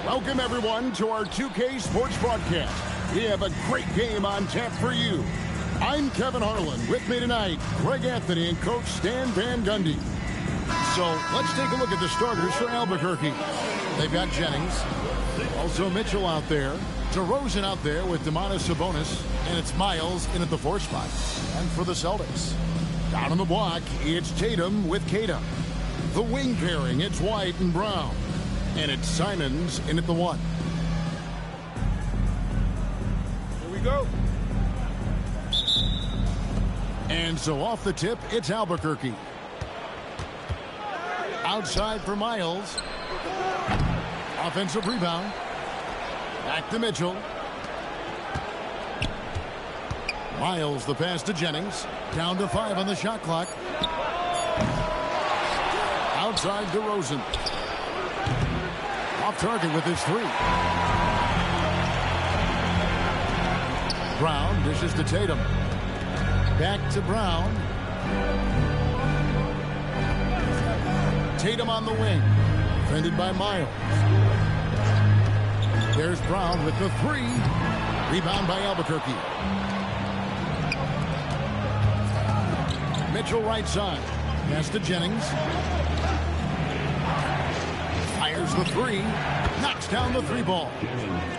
Welcome, everyone, to our 2K Sports broadcast. We have a great game on tap for you. I'm Kevin Harlan. With me tonight, Greg Anthony and Coach Stan Van Gundy. So let's take a look at the starters for Albuquerque. They've got Jennings, also Mitchell out there, DeRozan out there with Domantas Sabonis, and it's Miles in at the 4 spot. And for the Celtics, down on the block, it's Tatum with Keita. The wing pairing, it's White and Brown. And it's Simons in at the 1. Here we go. And so off the tip, it's Albuquerque. Outside for Miles. Offensive rebound. Back to Mitchell. Miles, the pass to Jennings. Down to 5 on the shot clock. Outside DeRozan. Off target with his 3. Brown dishes to Tatum. Back to Brown. Tatum on the wing. Defended by Miles. There's Brown with the 3. Rebound by Albuquerque. Mitchell right side. Pass to Jennings. Fires the 3. Knocks down the 3 ball.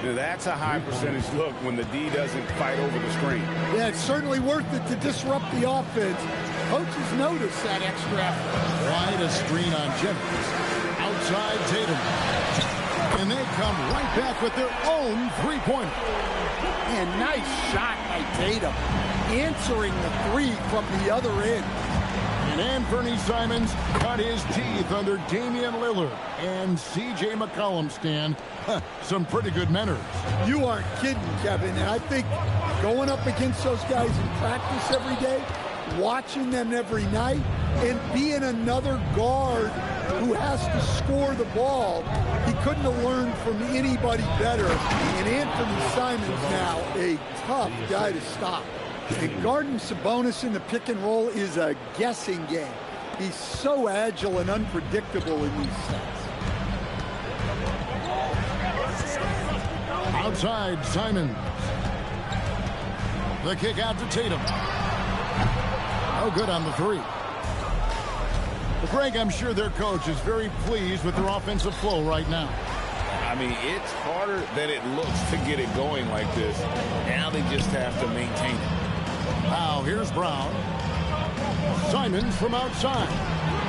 That's a high percentage look when the D doesn't fight over the screen. Yeah, it's certainly worth it to disrupt the offense. Coaches notice that extra effort. Wide a screen on Jennings. Outside Tatum. And they come right back with their own 3-pointer. And nice shot by Tatum. Answering the 3 from the other end. And Anthony Simons cut his teeth under Damian Lillard and C.J. McCollum, Stan. Some pretty good mentors. You aren't kidding, Kevin. And I think going up against those guys in practice every day, watching them every night, and being another guard who has to score the ball, he couldn't have learned from anybody better. And Anthony Simons now a tough guy to stop. And guarding Sabonis in the pick and roll is a guessing game. He's so agile and unpredictable in these sets. Outside, Simons. The kick out to Tatum. No good on the 3. But Greg, I'm sure their coach is very pleased with their offensive flow right now. I mean, it's harder than it looks to get it going like this. Now they just have to maintain it. Now here's Brown. Simons from outside.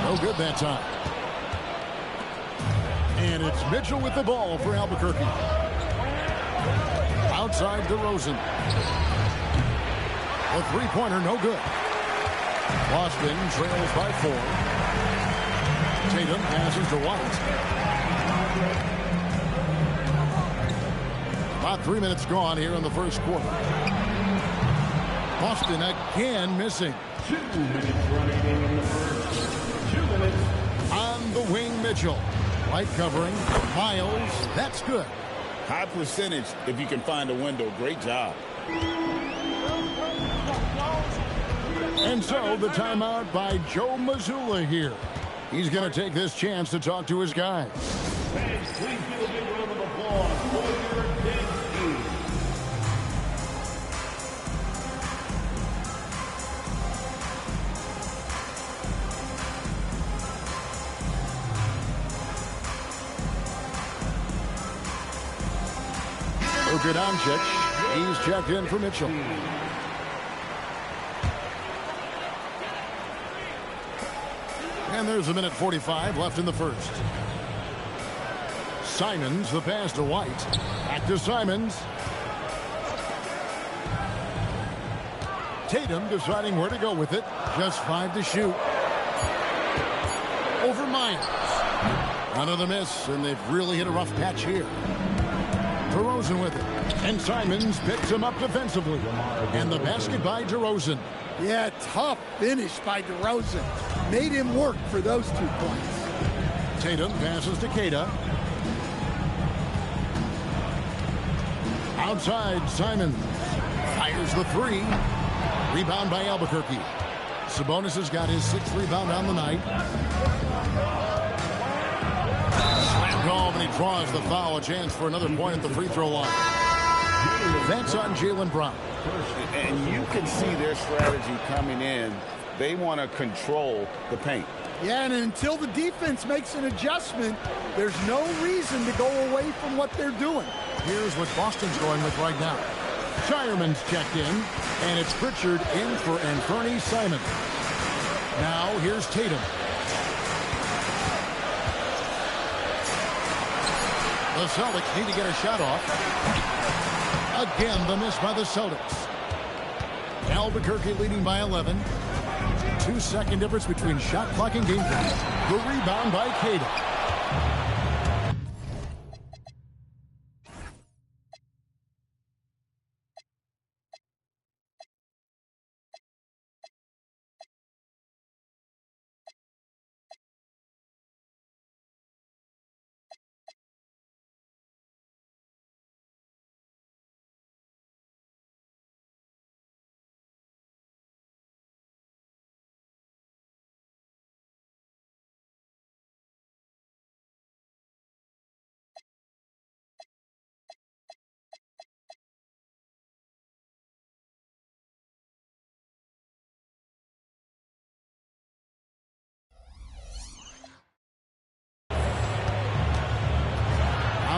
No good that time. And it's Mitchell with the ball for Albuquerque. Outside DeRozan. The 3-pointer, no good. Boston trails by 4. Tatum passes to White. About 3 minutes gone here in the first quarter. Boston again missing. 2 minutes remaining in the first. 2 minutes. On the wing, Mitchell. White covering. Miles. That's good. High percentage if you can find a window. Great job. And so the timeout by Joe Mazzulla here. He's going to take this chance to talk to his guys. Fans, please give a big round of applause for your big team. Luka Doncic. He's checked in for Mitchell. And there's a minute 45 left in the first. Simons, the pass to White. Back to Simons. Tatum deciding where to go with it. Just 5 to shoot. Over Miles. Another miss, and they've really hit a rough patch here. DeRozan with it. And Simons picks him up defensively. And the basket by DeRozan. Yeah, tough finish by DeRozan. Made him work for those 2 points. Tatum passes to Keita. Outside, Simons fires the 3. Rebound by Albuquerque. Sabonis has got his 6th rebound on the night. Slam home, and he draws the foul, a chance for another point at the free throw line. That's on Jaylen Brown. And you can see their strategy coming in. They want to control the paint. Yeah, and until the defense makes an adjustment, there's no reason to go away from what they're doing. Here's what Boston's going with right now. Shireman's checked in, and it's Pritchard in for Anthony Simons. Now here's Tatum. The Celtics need to get a shot off. Again, the miss by the Celtics. Albuquerque leading by 11. 2-second difference between shot clock and game time. The rebound by Tatum.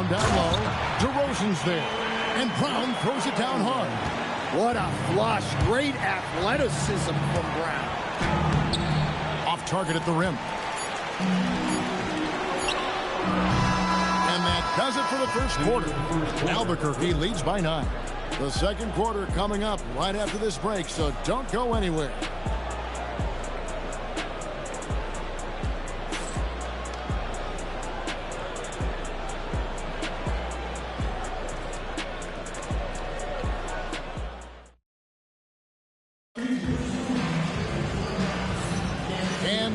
Down low, DeRozan's there, and Brown throws it down hard. What a flush. Great athleticism from Brown. Off target at the rim. And that does it for the first quarter. Albuquerque leads by 9. The second quarter coming up right after this break, so don't go anywhere.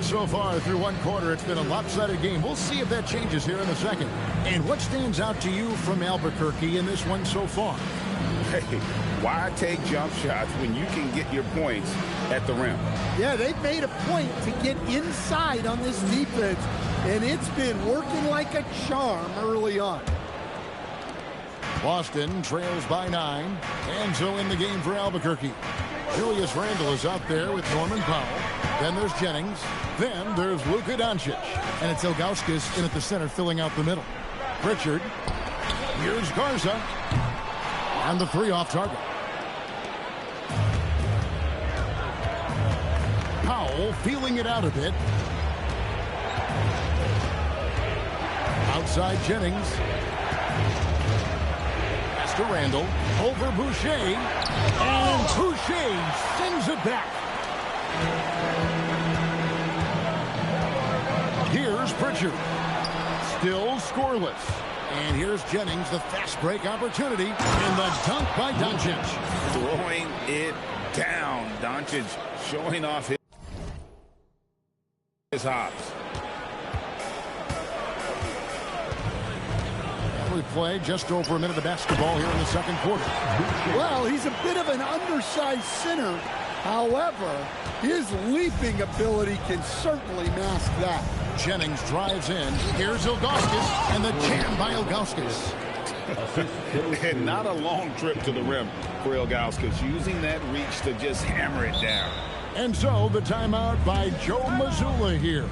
So far through one quarter, it's been a lopsided game. We'll see if that changes here in the second. And what stands out to you from Albuquerque in this one so far? Hey, why take jump shots when you can get your points at the rim? Yeah, they've made a point to get inside on this defense, and it's been working like a charm early on. Boston trails by 9. Enzo in the game for Albuquerque. Julius Randle is out there with Norman Powell. Then there's Jennings. Then there's Luka Doncic. And it's Ilgauskas in at the center filling out the middle. Pritchard. Here's Garza. And the 3 off target. Powell feeling it out a bit. Outside Jennings. Pass to Randle. Over Boucher. And Boucher sends it back. Here's Pritchard. Still scoreless. And here's Jennings, the fast break opportunity. And the dunk by Doncic. Throwing it down. Doncic showing off his hops. We play just over a minute of basketball here in the second quarter. Well, he's a bit of an undersized center. However, his leaping ability can certainly mask that. Jennings drives in. Here's Ilgauskas, and the jam by Ilgauskas. And not a long trip to the rim for Ilgauskas, using that reach to just hammer it down. And so the timeout by Joe Mazzulla here.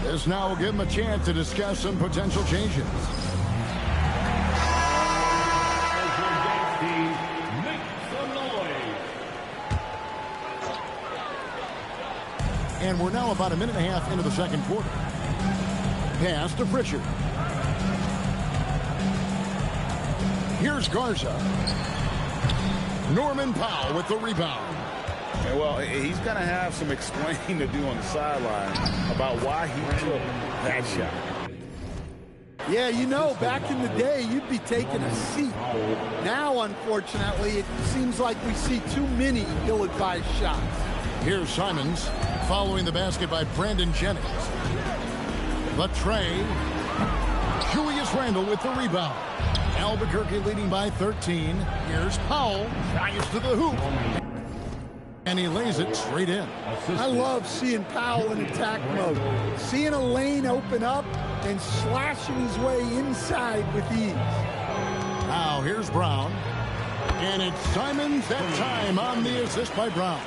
This now will give him a chance to discuss some potential changes. And we're now about a minute and a half into the second quarter. Pass to Pritchard. Here's Garza. Norman Powell with the rebound. Well, he's going to have some explaining to do on the sideline about why he took that shot. Yeah, you know, back in the day, you'd be taking a seat. Now, unfortunately, it seems like we see too many ill-advised shots. Here's Simons following the basket by Brandon Jennings. The tray. Julius Randle with the rebound. Albuquerque leading by 13. Here's Powell. Drives to the hoop. And he lays it straight in. I love seeing Powell in attack mode. Seeing a lane open up, and slashing his way inside with ease. Now here's Brown. And it's Simons that time on the assist by Brown.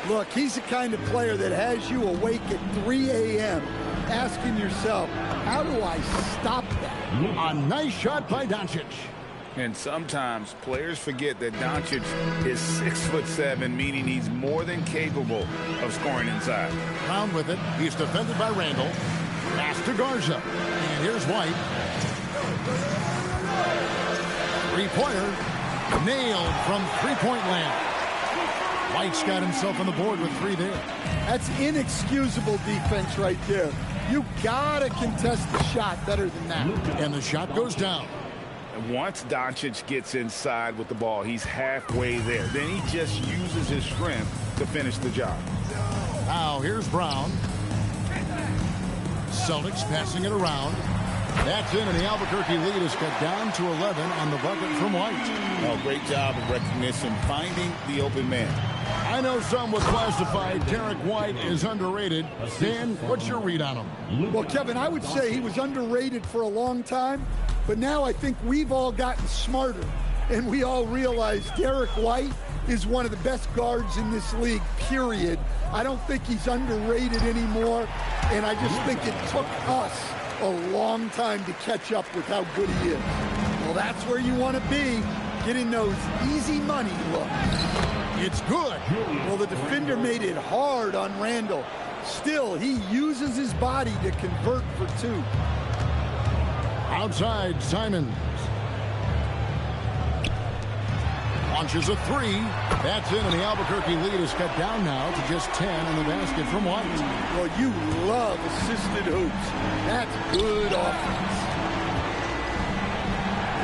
Look, he's the kind of player that has you awake at 3 a.m. asking yourself, how do I stop that? A nice shot by Doncic. And sometimes players forget that Doncic is 6'7", meaning he's more than capable of scoring inside. Brown with it. He's defended by Randall. Pass to Garza. And here's White. Three-pointer. Nailed from three-point land. White's got himself on the board with 3 there. That's inexcusable defense right there. You gotta contest the shot better than that. And the shot goes down. And once Doncic gets inside with the ball, he's halfway there. Then he just uses his strength to finish the job. Now here's Brown. Celtics passing it around. That's in, and the Albuquerque lead is cut down to 11 on the bucket from White. Oh, great job of recognition, finding the open man. I know some would classify Derek White as underrated. Dan, what's your read on him? Well, Kevin, I would say he was underrated for a long time, but now I think we've all gotten smarter, and we all realize Derek White is one of the best guards in this league, period. I don't think he's underrated anymore, and I just think it took us a long time to catch up with how good he is. Well, that's where you want to be, getting those easy money looks. It's good. Well, the defender made it hard on Randall. Still, he uses his body to convert for 2. Outside, Simons. Launches a 3. That's in, and the Albuquerque lead is cut down now to just 10 in the basket from White. Well, you love assisted hoops. That's good offense.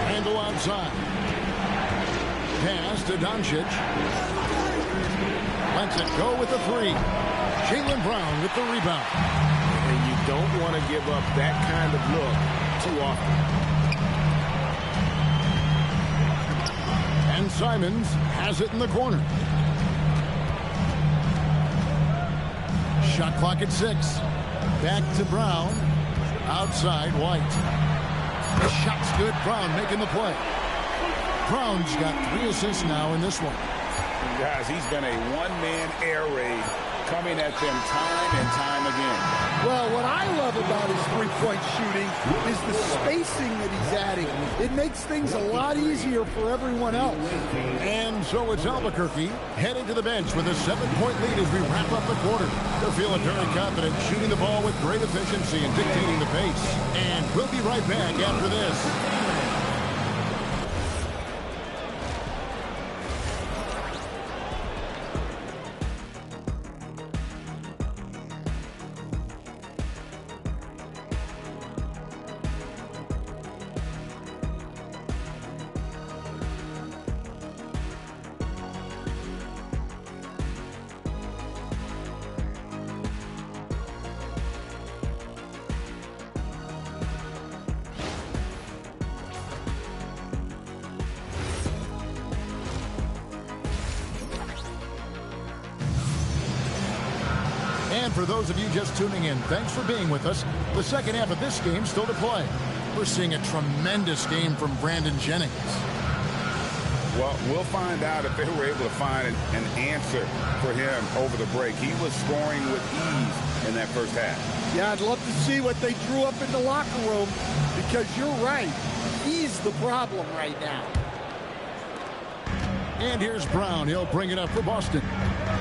Handle outside. Pass to Doncic. Lets it go with the 3. Jaylen Brown with the rebound. And you don't want to give up that kind of look too often. And Simons has it in the corner. Shot clock at 6. Back to Brown. Outside, White. The shot's good. Brown making the play. Brown's got 3 assists now in this one. Guys, he's been a one-man air raid coming at them time and time again. Well, what I love about his three-point shooting is the spacing that he's adding. It makes things a lot easier for everyone else. And so it's Albuquerque heading to the bench with a 7-point lead as we wrap up the quarter. They're feeling very confident, shooting the ball with great efficiency and dictating the pace. And we'll be right back after this. And for those of you just tuning in, thanks for being with us. The second half of this game still to play. We're seeing a tremendous game from Brandon Jennings. Well, we'll find out if they were able to find an answer for him over the break. He was scoring with ease in that first half. Yeah, I'd love to see what they drew up in the locker room, because you're right. He's the problem right now. And here's Brown. He'll bring it up for Boston.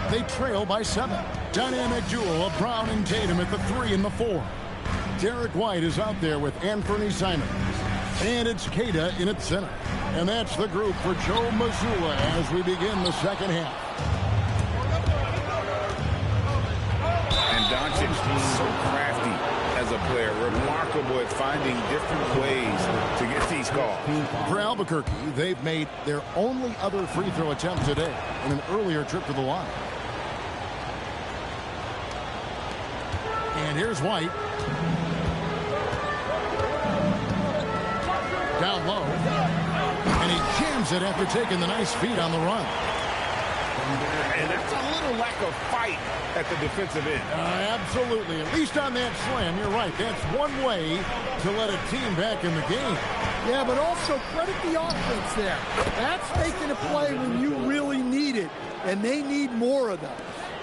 They trail by 7. Dynamic duo of Brown and Tatum at the 3 and the 4. Derek White is out there with Anthony Simons. And it's Queta in its center. And that's the group for Joe Mazzulla as we begin the second half. And Doncic is so crafty as a player, remarkable at finding different ways to get these calls. For Albuquerque, they've made their only other free throw attempt today in an earlier trip to the line. And here's White. Down low. And he jams it after taking the nice feed on the run. And that's a little lack of fight at the defensive end. Absolutely. At least on that slam, you're right. That's one way to let a team back in the game. Yeah, but also credit the offense there. That's making a play when you really need it, and they need more of those.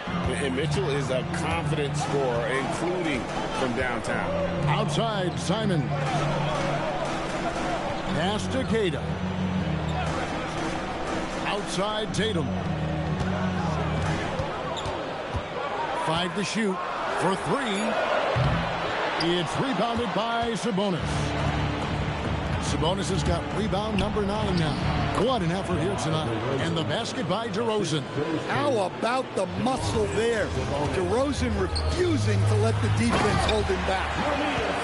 And Mitchell is a confident scorer, including from downtown. Outside, Simon. Pass to Cada. Outside, Tatum. 5 to shoot for 3. It's rebounded by Sabonis. Sabonis has got rebound number 9 now. What an effort here tonight. And the basket by DeRozan. How about the muscle there? DeRozan refusing to let the defense hold him back.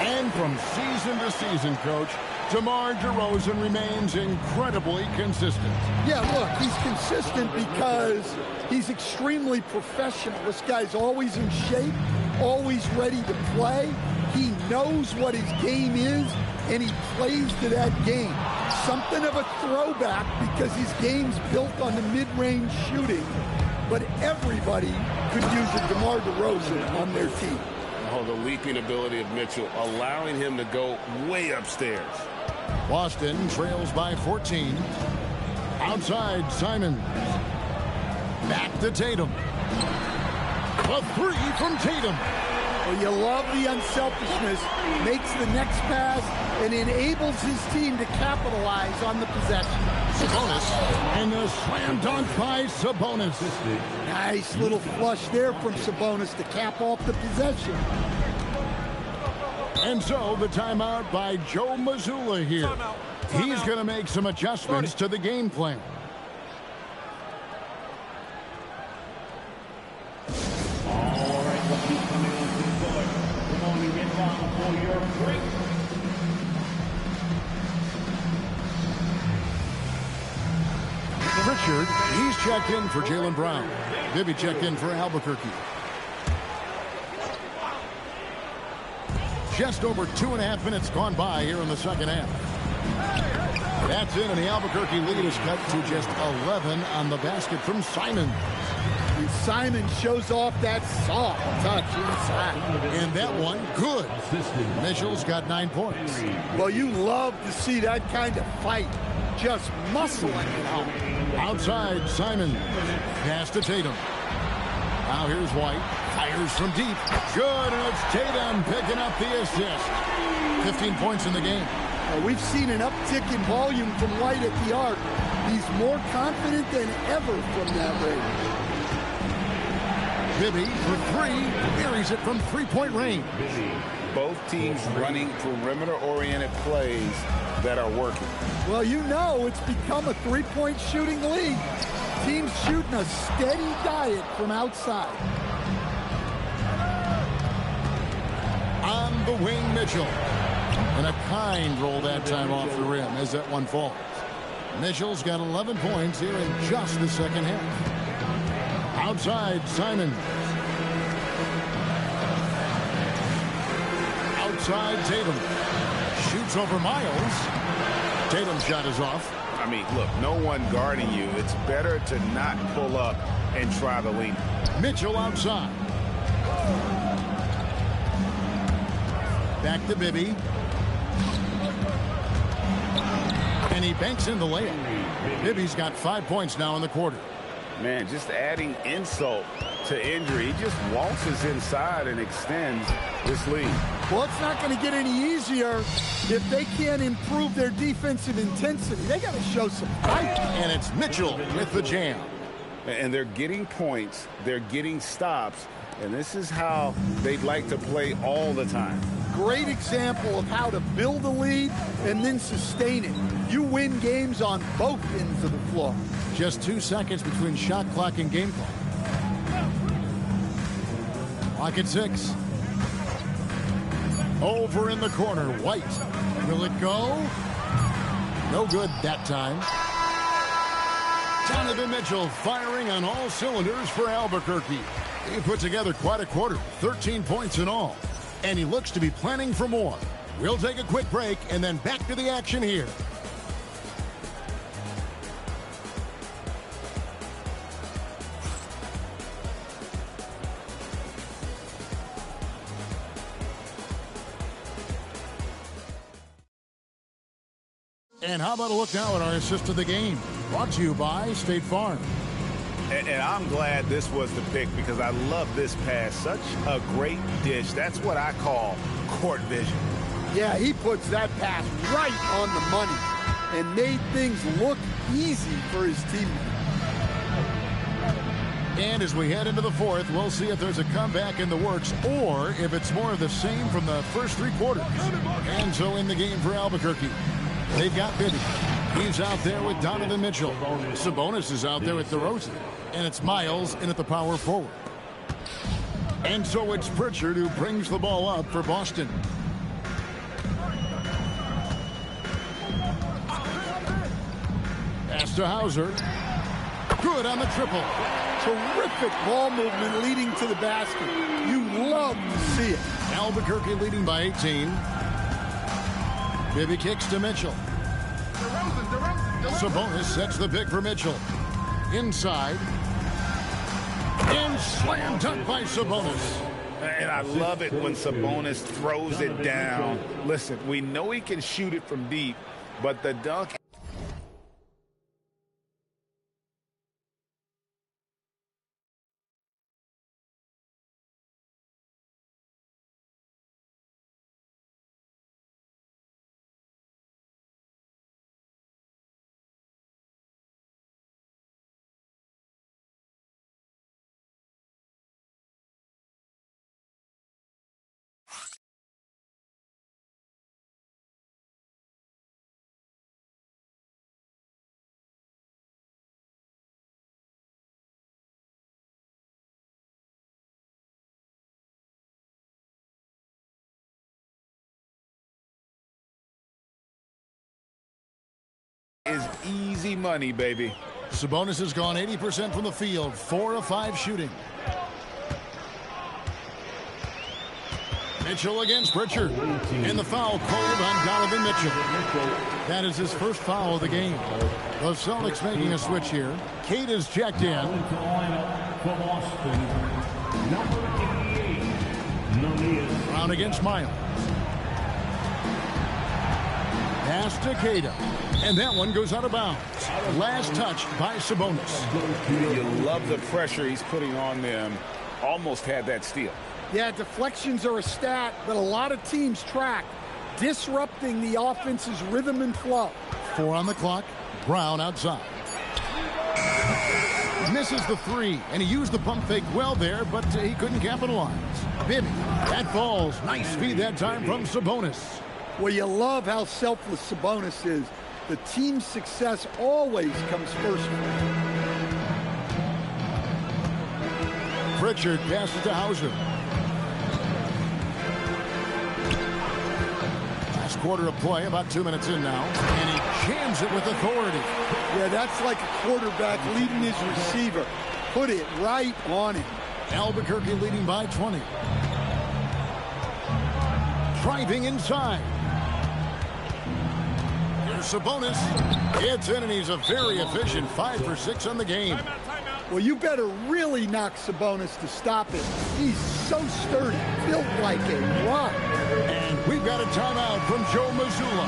And from season to season, Coach, DeMar DeRozan remains incredibly consistent. Yeah, look, he's consistent because he's extremely professional. This guy's always in shape, always ready to play. He knows what his game is, and he plays to that game. Something of a throwback because his game's built on the mid-range shooting, but everybody could use a DeMar DeRozan on their team. Oh, the leaping ability of Mitchell, allowing him to go way upstairs. Boston trails by 14. Outside, Simon. Back to Tatum. A 3 from Tatum. Well, you love the unselfishness, makes the next pass, and enables his team to capitalize on the possession. Sabonis, and the slam dunk by Sabonis. Nice little flush there from Sabonis to cap off the possession. And so the timeout by Joe Mazzulla here. He's going to make some adjustments to the game plan. All right, let's keep coming on to the court. Come on, you get down for your break. Richard, he's checked in for Jaylen Brown. Bibby checked in for Albuquerque. Just over 2.5 minutes gone by here in the second half. That's in, and the Albuquerque lead is cut to just 11 on the basket from Simon. And Simon shows off that soft touch inside. And that one, good. Mitchell's got 9 points. Well, you love to see that kind of fight. Just muscling it out. Outside, Simon. Pass to Tatum. Now here's White. Fires from deep. Good, and it's Tatum picking up the assist. 15 points in the game. We've seen an uptick in volume from White at the arc. He's more confident than ever from that range. Bibby for 3. Buries it from three-point range. Both teams running perimeter-oriented plays that are working. Well, you know it's become a three-point shooting league. Teams shooting a steady diet from outside. On the wing, Mitchell. And a kind roll that time off the rim as that one falls. Mitchell's got 11 points here in just the second half. Outside, Simon. Outside, Tatum. Shoots over Miles. Tatum's shot is off. I mean, look, no one guarding you. It's better to not pull up and try the lean. Mitchell outside. Back to Bibby. And he banks in the layup. Bibby's got 5 points now in the quarter. Man, just adding insult to injury. He just waltzes inside and extends this lead. Well, it's not going to get any easier if they can't improve their defensive intensity. They got to show some fight. And it's Mitchell with the jam. And they're getting points. They're getting stops. And this is how they'd like to play all the time. Great example of how to build a lead and then sustain it. You win games on both ends of the floor. Just 2 seconds between shot clock and game clock. Clock at 6. Over in the corner, White. Will it go? No good that time. Donovan Mitchell firing on all cylinders for Albuquerque. He put together quite a quarter, 13 points in all. And he looks to be planning for more. We'll take a quick break and then back to the action here. And how about a look now at our assist of the game? Brought to you by State Farm. And I'm glad this was the pick because I love this pass. Such a great dish. That's what I call court vision. Yeah, he puts that pass right on the money and made things look easy for his teammates. And as we head into the fourth, we'll see if there's a comeback in the works or if it's more of the same from the first three quarters. And so in the game for Albuquerque, they've got Bibby. He's out there with Donovan Mitchell. Sabonis is out there with DeRozan. And it's Miles in at the power forward. And so it's Pritchard who brings the ball up for Boston. Pass to Hauser. Good on the triple. Terrific ball movement leading to the basket. You love to see it. Albuquerque leading by 18. Bibby kicks to Mitchell. Sabonis sets the pick for Mitchell. Inside. And slam dunk by Sabonis. And I love it when Sabonis throws it down. Listen, we know he can shoot it from deep, but the dunk is easy money, baby. Sabonis has gone 80% from the field, 4 of 5 shooting. Mitchell against Pritchard. And the foul called on Donovan Mitchell. That is his first foul of the game. The Celtics making a switch here. Kate is checked in. Brown against Miles. Pass to Kata. And that one goes out of bounds. Last touch by Sabonis. You love the pressure he's putting on them. Almost had that steal. Yeah, deflections are a stat that a lot of teams track, disrupting the offense's rhythm and flow. 4 on the clock. Brown outside. Misses the 3, and he used the pump fake well there, but he couldn't capitalize. Bibby, that falls. Nice feed that time from Sabonis. Well, you love how selfless Sabonis is. The team's success always comes first. Pritchard passes to Hauser. Last quarter of play, about 2 minutes in now, and he jams it with authority. Yeah, that's like a quarterback leading his receiver. Put it right on him. Albuquerque leading by 20. Driving inside. Sabonis, it's in, and he's a very efficient 5 for 6 on the game. Well, you better really knock Sabonis to stop it. He's so sturdy, built like a rock. And we've got a timeout from Joe Mazzulla.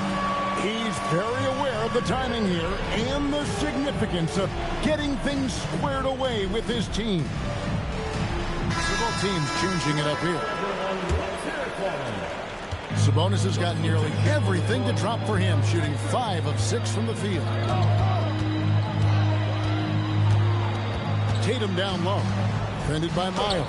He's very aware of the timing here and the significance of getting things squared away with his team. Several teams changing it up here. Sabonis has got nearly everything to drop for him, shooting 5 of 6 from the field. Tatum down low, defended by Miles.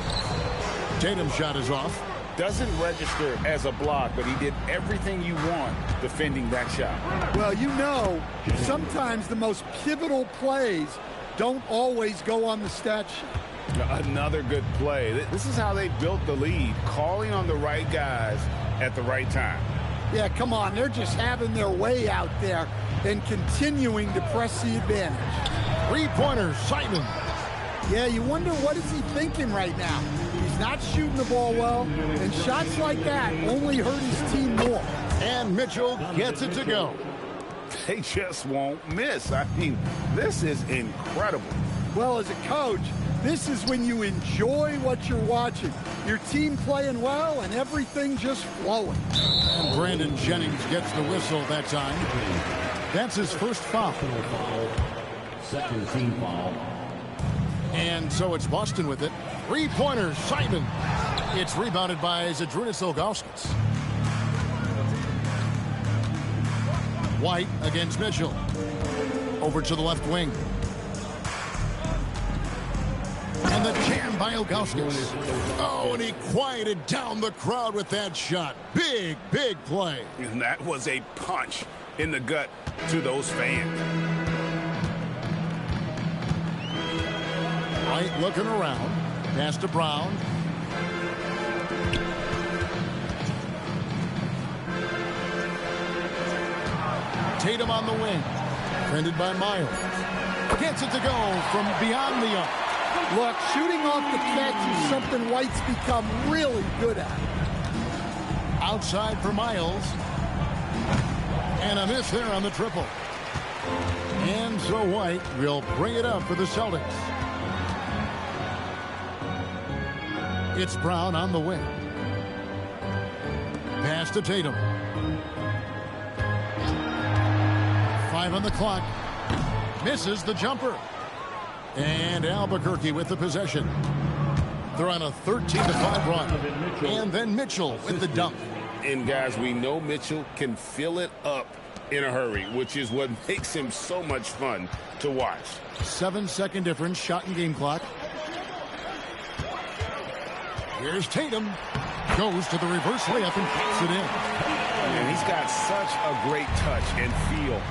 Tatum's shot is off. Doesn't register as a block, but he did everything you want defending that shot. Well, you know, sometimes the most pivotal plays don't always go on the stat sheet. Another good play. This is how they built the lead, calling on the right guys at the right time. Yeah, come on. They're just having their way out there and continuing to press the advantage. 3-pointer, Simon. Yeah, you wonder what is he thinking right now. He's not shooting the ball well, and shots like that only hurt his team more. And Mitchell gets it to go. They just won't miss. I mean, this is incredible. Well, as a coach, this is when you enjoy what you're watching. Your team playing well and everything just flowing. And Brandon Jennings gets the whistle that time. That's his first foul. Second team foul. And so it's Boston with it. Three-pointer, Simon. It's rebounded by Zydrunas Ilgauskas. White against Mitchell. Over to the left wing. And the jam by Ilgauskas. Oh, and he quieted down the crowd with that shot. Big, big play. And that was a punch in the gut to those fans. White looking around. Pass to Brown. Tatum on the wing. Defended by Miles. Gets it to go from beyond the arc. Look, shooting off the catch is something White's become really good at. Outside for Miles. And a miss there on the triple. And so White will bring it up for the Celtics. It's Brown on the wing. Pass to Tatum. 5 on the clock. Misses the jumper. And Albuquerque with the possession. They're on a 13-5 run. And then Mitchell with the dunk. And guys, we know Mitchell can fill it up in a hurry, which is what makes him so much fun to watch. 7-second difference, shot and game clock. Here's Tatum. Goes to the reverse layup and puts it in. And he's got such a great touch and feel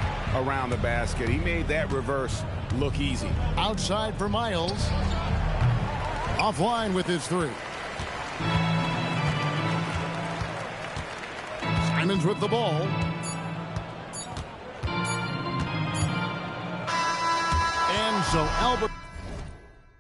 around the basket. He made that reverse look easy. Outside for Miles. Offline with his three. Simons with the ball. And so Albert.